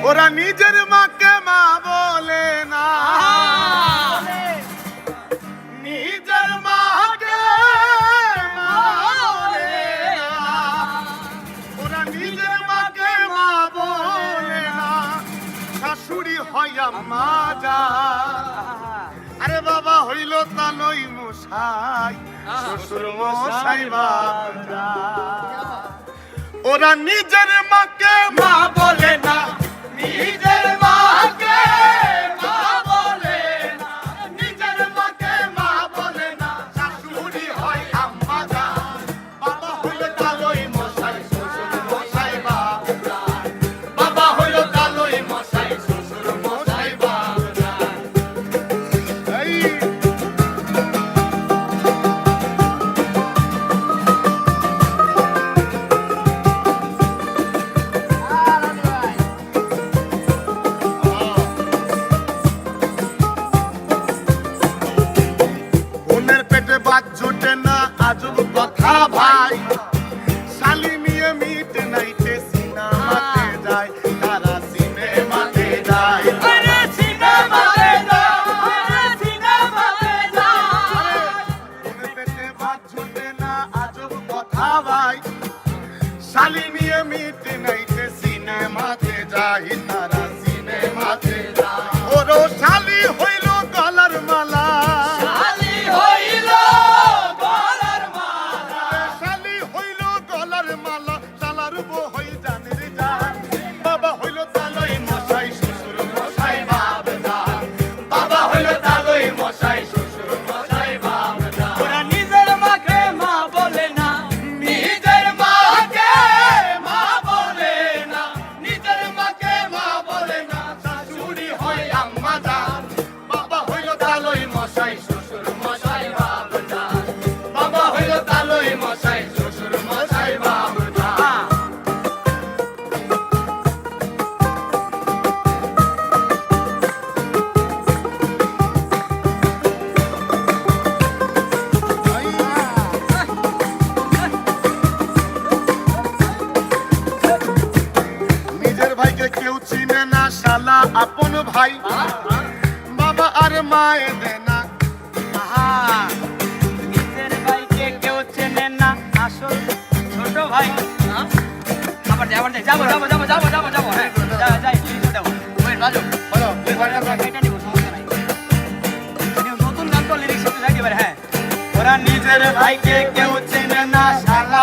ওরা নিজের মাকে মা বলে না, নিজের মাকে মা বলে না, ওরা নিজের মাকে মা বলে না, শাশুড়ি হয় আম্মা জান। আরে বাবা হইল তালই মশাই, শ্বশুর মশাই বাবা, ওরা নিজের মাকে মা বলে না, নিজের মাকে মা বলে না, নিজের মাকে মা বলে না, শাশুড়ি হয় আম্মা জান। বাবা হইল তালই মশাই, শ্বশুর মশাই বাবা, বাবা হইল তালই মশাই, শ্বশুর মশাই বাবা। এই জোটে না আজব কথা ভাই, শালি নিয়ে মিট নাইতে সিনেমাতে যায়, তারা সিনেমাতে যায়, সিনেমাতে যায়, সিনেমাতে যায়। মনে পেটে ভাত জোটে না আজব কথা ভাই, শালি নিয়ে মিট নাইতে সিনেমাতে যায়, তারা সিনেমাতে যায়। ওরও শালি হইল গলার মালা, শালি হইল গলার মালা, শালি হইল গলার মালা, শালার বউ হই জানের জান। বাবা হইল তালই মশাই, শ্বশুর মশাই বাবা, বাবা হইল তালই মশাই, শ্বশুর মশাই বাবা। ওরা নিজের মাকে মা বলে না, নিজের মাকে মা বলে না, নিজের মাকে মা বলে না, শাশুড়ি হয় আম্মা জান। বাবা হইল তালই মশাই, শ্বশুর মশাই বাবা, বাবা হইল তালই মশাই, শ্বশুর মশাই বাবা। নিজের ভাইকে কেউ চিনে না, শালা আপন ভাই, বাবা আর মায়ে দে না। নিজের ভাইকে কেউ চেনে না, আসল ছোট ভাই। আবার যাবো যাবো যাবো যাবো যাবো যাবো যাবো, হ্যাঁ যাই যাবো। ওই রাজু বলো এটা নিব, সমস্যা নাই। নতুন গান তো লিরিক্স সাথে যাই এবার। হ্যাঁ, ওরা নিজের ভাইকে কেউ চেনে না, শালা